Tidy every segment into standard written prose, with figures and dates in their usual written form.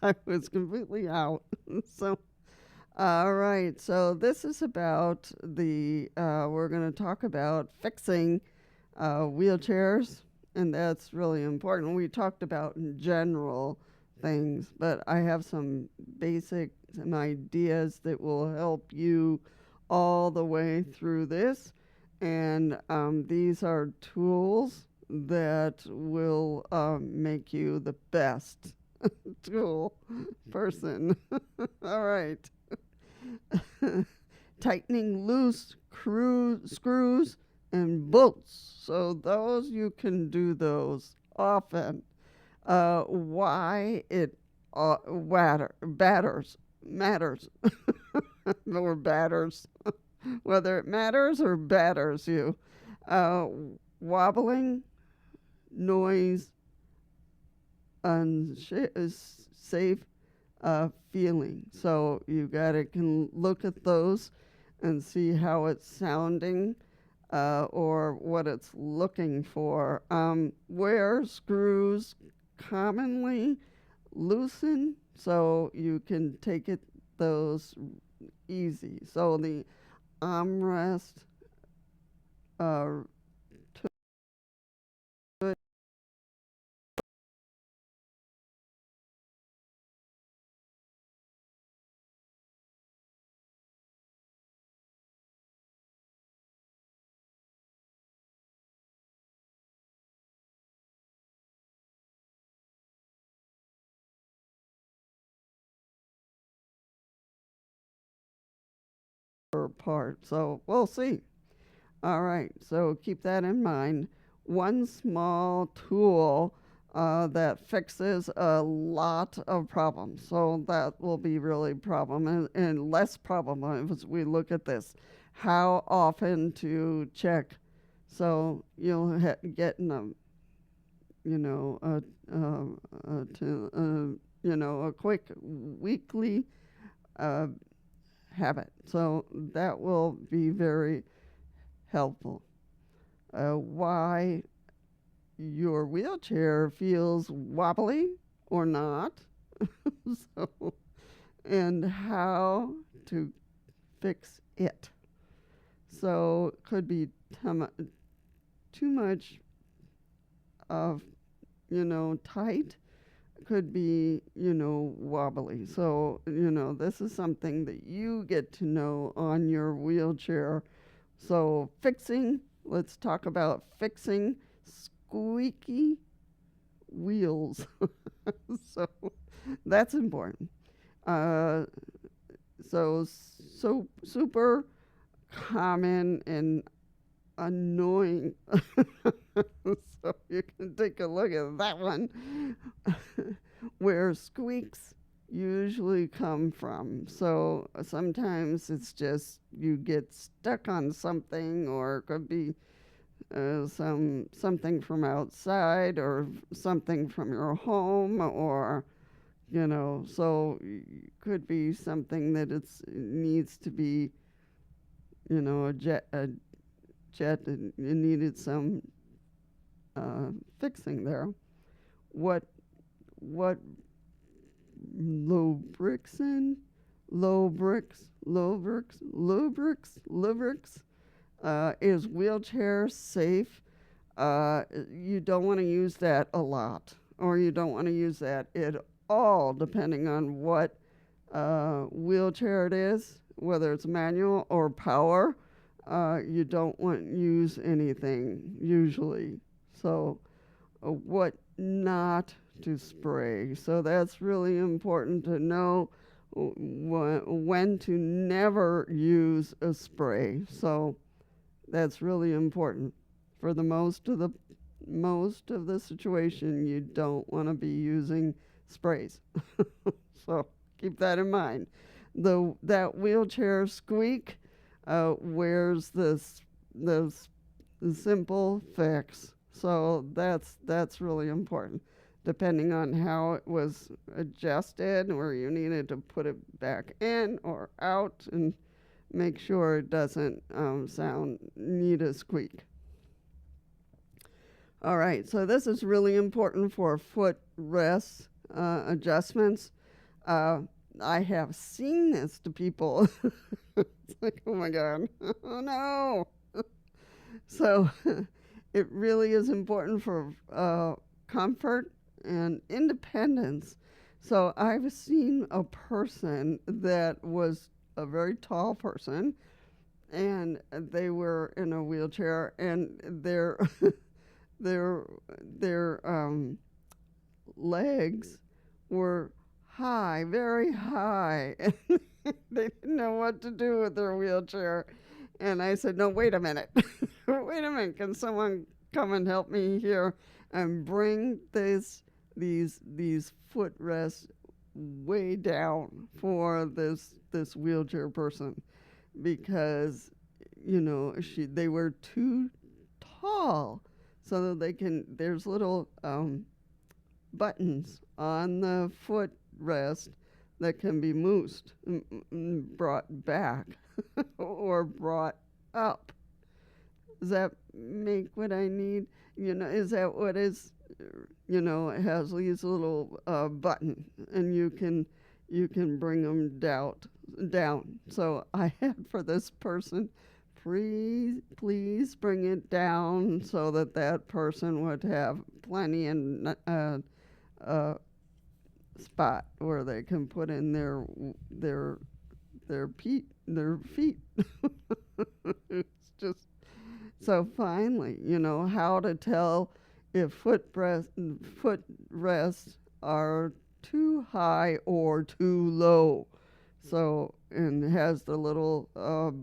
I was completely out. So, all right. So this is about we're going to talk about fixing wheelchairs, and that's really important. We talked about in general things, but I have some ideas that will help you all the way through this. And these are tools that will make you the best tool person. All right. Tightening loose screws and bolts. So those you can do those often. Why it matters or batters, whether it matters or batters you. Uh, Wobbling, noise, unsafe feeling. So you gotta can look at those and see how it's sounding or what it's looking for. Where screws commonly loosen, so you can take it those easy. So the armrest uh, part. So we'll see. All right, so keep that in mind. One small tool that fixes a lot of problems. So that will be really problem and less problem as we look at this. How often to check? So you'll get in a you know a quick weekly uh, habit. So that will be very helpful. Why your wheelchair feels wobbly or not. So, and how to fix it. So, could be too much of, tight, could be, wobbly. So, this is something that you get to know on your wheelchair. So, let's talk about fixing squeaky wheels. So that's important. Uh, so super common and annoying. So you can take a look at that one, where squeaks usually come from. So sometimes it's just you get stuck on something, or it could be something from outside or something from your home, or so could be something that it needs to be, a jet and it needed some fixing there. What what lubricant lubricants is wheelchair safe? You don't want to use that a lot, or you don't want to use that at all, depending on what wheelchair it is, whether it's manual or power. You don't want to use anything usually. So, what not to spray. So that's really important to know when to never use a spray. So that's really important. For the most of the situation, you don't want to be using sprays. So keep that in mind. That wheelchair squeak, where's the simple fix? So that's really important. Depending on how it was adjusted, or you needed to put it back in or out, and make sure it doesn't need a squeak. All right, so this is really important for foot rest adjustments. Uh, I have seen this to people. It's like, oh my God, oh no. So it really is important for comfort and independence. So I've seen a person that was a very tall person, and they were in a wheelchair, and their their legs were high, very high, and they didn't know what to do with their wheelchair. And I said, "No, wait a minute, wait a minute. Can someone come and help me here and bring these footrests way down for this wheelchair person, because they were too tall, so that they can. There's little buttons on the footrest that can be brought back or brought up. Does that make what I need? Is that what is? It has these little button, and you can bring them down. So I had for this person, please bring it down so that person would have plenty and spot where they can put in their feet. It's just so finally, how to tell if footrests are too high or too low. So, and it has the little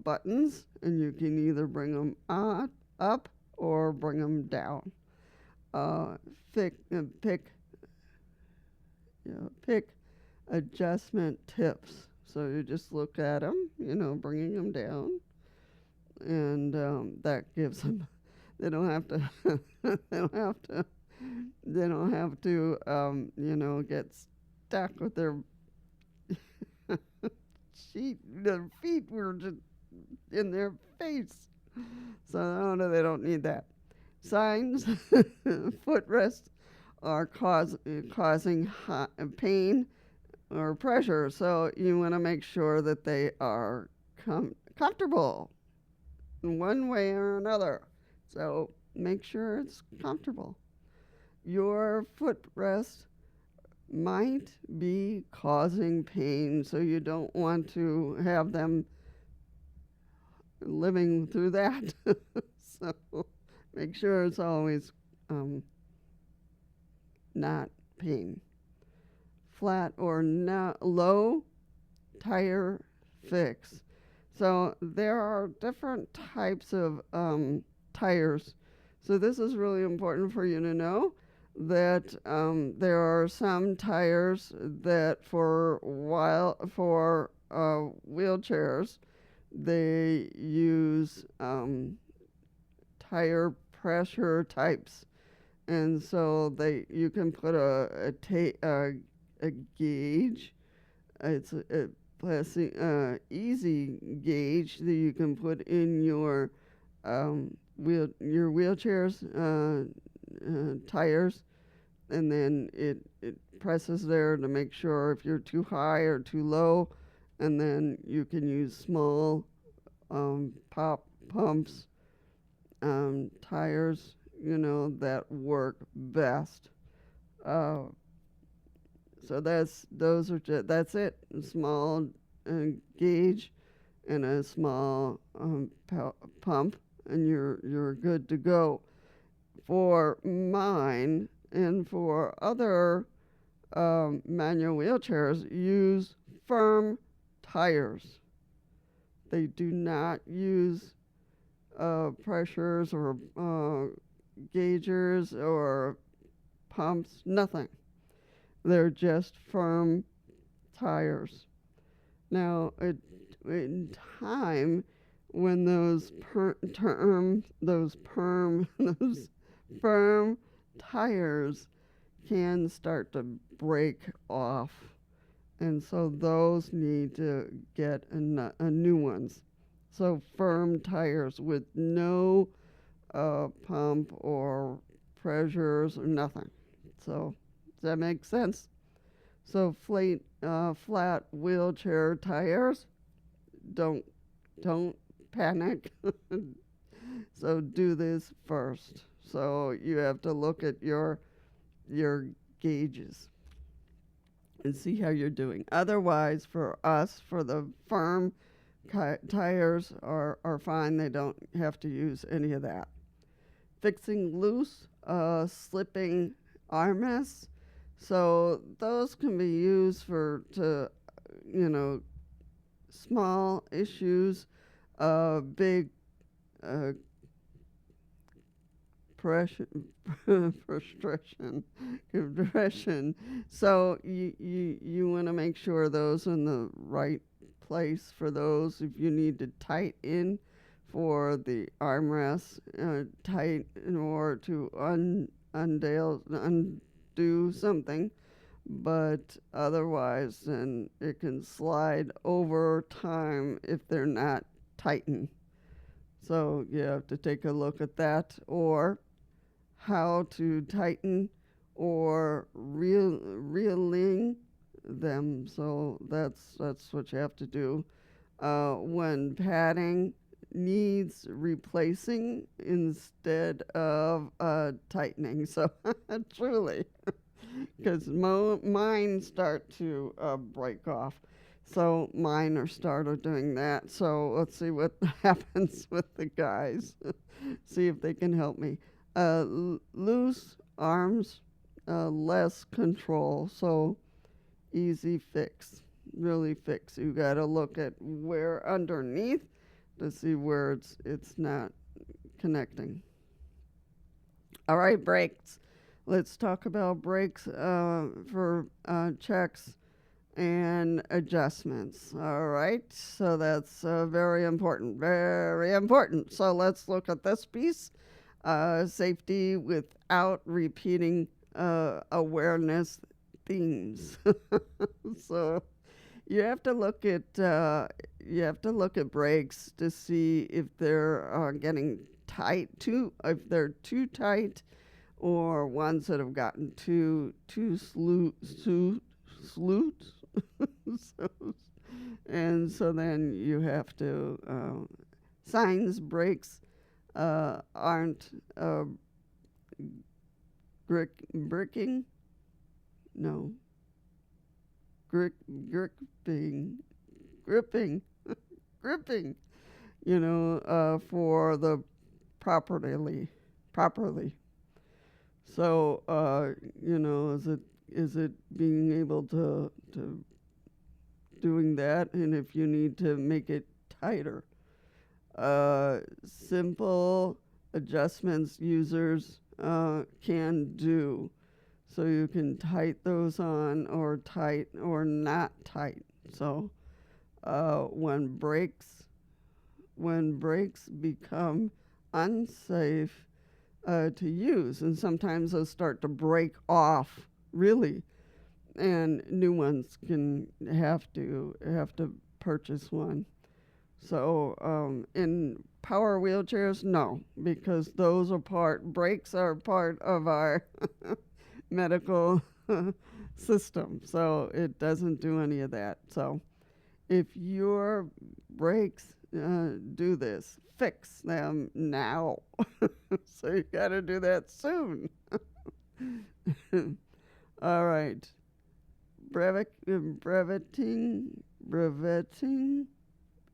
buttons, and you can either bring them up or bring them down. Pick pick adjustment tips. So you just look at them, bringing them down, and that gives them. They don't have to. They don't have to. They don't have to. Get stuck with their sheet. Their feet were just in their face. So no, they don't need that. Signs: footrests are causing pain or pressure. So you want to make sure that they are comfortable in one way or another. So make sure it's comfortable. Your footrest might be causing pain, so you don't want to have them living through that. So make sure it's always not pain. Flat or low tire fix. So there are different types of tires. So this is really important for you to know that there are some tires that for wheelchairs, they use tire pressure types. And so you can put a gauge. It's a plastic easy gauge that you can put in your wheelchair's tires, and then it presses there to make sure if you're too high or too low, and then you can use small pop pumps tires, that work best. So that's it. A small gauge and a small pump, and you're good to go. For mine and for other manual wheelchairs, use firm tires. They do not use pressures or gaugers or pumps, nothing. They're just firm tires. Now, in time, when those firm tires can start to break off, and so those need to get a new ones. So firm tires with no pump or pressures or nothing. So does that make sense? So flat wheelchair tires, don't don't panic. So do this first. So you have to look at your gauges and see how you're doing. Otherwise, for us, for the firm tires are fine. They don't have to use any of that. Fixing loose, slipping armrests. So those can be used to, you know, small issues, big pressure, frustration, depression. So you want to make sure those in the right place for those. If you need to tighten for the armrest, tight in order to undo something, but otherwise, then it can slide over time if they're not tightened. So you have to take a look at that, or how to tighten or reeling them. So that's what you have to do. When padding needs replacing instead of tightening. So truly, because mine start to break off. So mine are started doing that. So let's see what happens with the guys. See if they can help me. Loose arms, less control. So easy fix, really fix. You got to look at where underneath to see where it's not connecting. All right, brakes. Let's talk about brakes for checks and adjustments. All right, so that's very important, very important. So let's look at this piece. Safety without repeating awareness themes. So you have to look at brakes to see if they're getting tight, if they're too tight, or ones that have gotten too sloots. And so then you have to signs brakes aren't bricking, no, gripping, gripping, for the properly. So, is it being able to doing that, and if you need to make it tighter. Simple adjustments users can do. So you can tight those on or tight or not tight. So when brakes become unsafe to use, and sometimes those start to break off really, and new ones can have to purchase one. So in power wheelchairs, no, because brakes are part of our medical system. So it doesn't do any of that. So if your brakes do this, fix them now. So you got to do that soon. All right. Breveting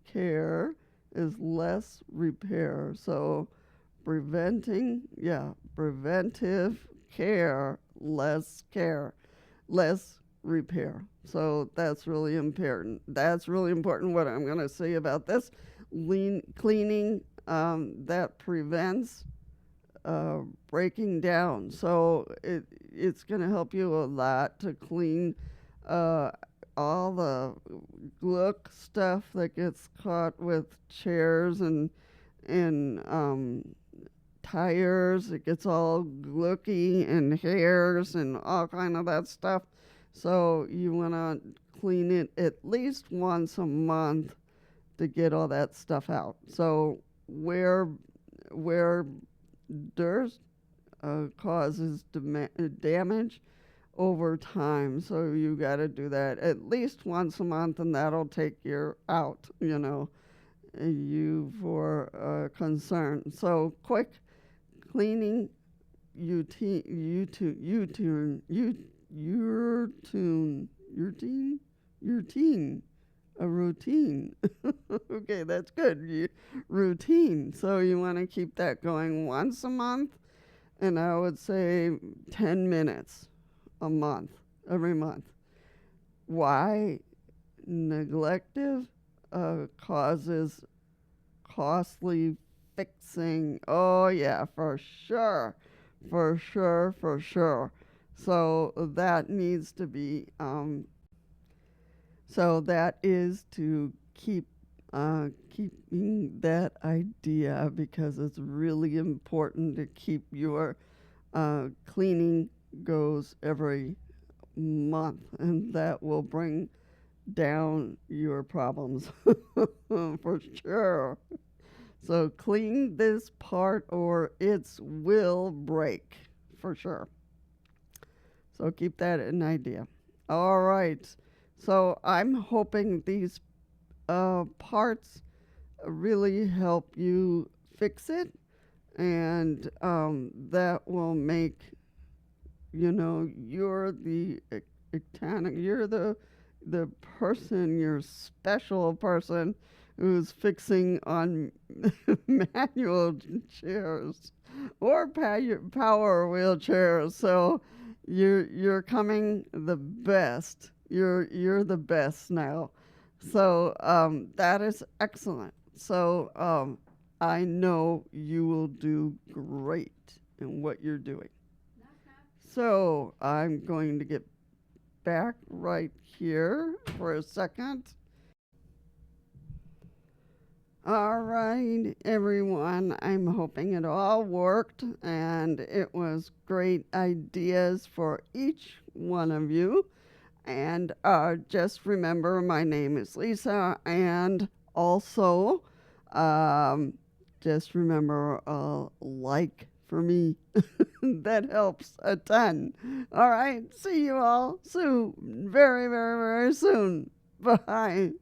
care is less repair. So preventive care, less repair. So that's really important. That's really important what I'm going to say about this. Cleaning that prevents breaking down. So it's going to help you a lot to clean all the gluck stuff that gets caught with chairs and tires. It gets all glucky and hairs and all kind of that stuff. So you want to clean it at least once a month to get all that stuff out. So where dirt causes damage over time. So you got to do that at least once a month, and that'll take you out, you for concern. So quick cleaning routine, a routine. Okay, that's good. Routine. So you want to keep that going once a month, and I would say 10 minutes a month, every month. Why? Neglective causes costly fixing. Oh, yeah, for sure. For sure, for sure. So that needs to be, so that is to keeping that idea, because it's really important to keep your cleaning goes every month, and that will bring down your problems for sure. So clean this part or it will break for sure. So keep that in idea. All right. So I'm hoping these parts really help you fix it, and that will make you're the you're the person, you're special person who's fixing on manual chairs or power wheelchairs. So you're coming the best. You're the best now. So that is excellent. So I know you will do great in what you're doing. So I'm going to get back right here for a second. All right, everyone. I'm hoping it all worked, and it was great ideas for each one of you. And just remember, my name is Lisa, and also just remember like for me. That helps a ton. All right, see you all soon. Very, very, very soon. Bye.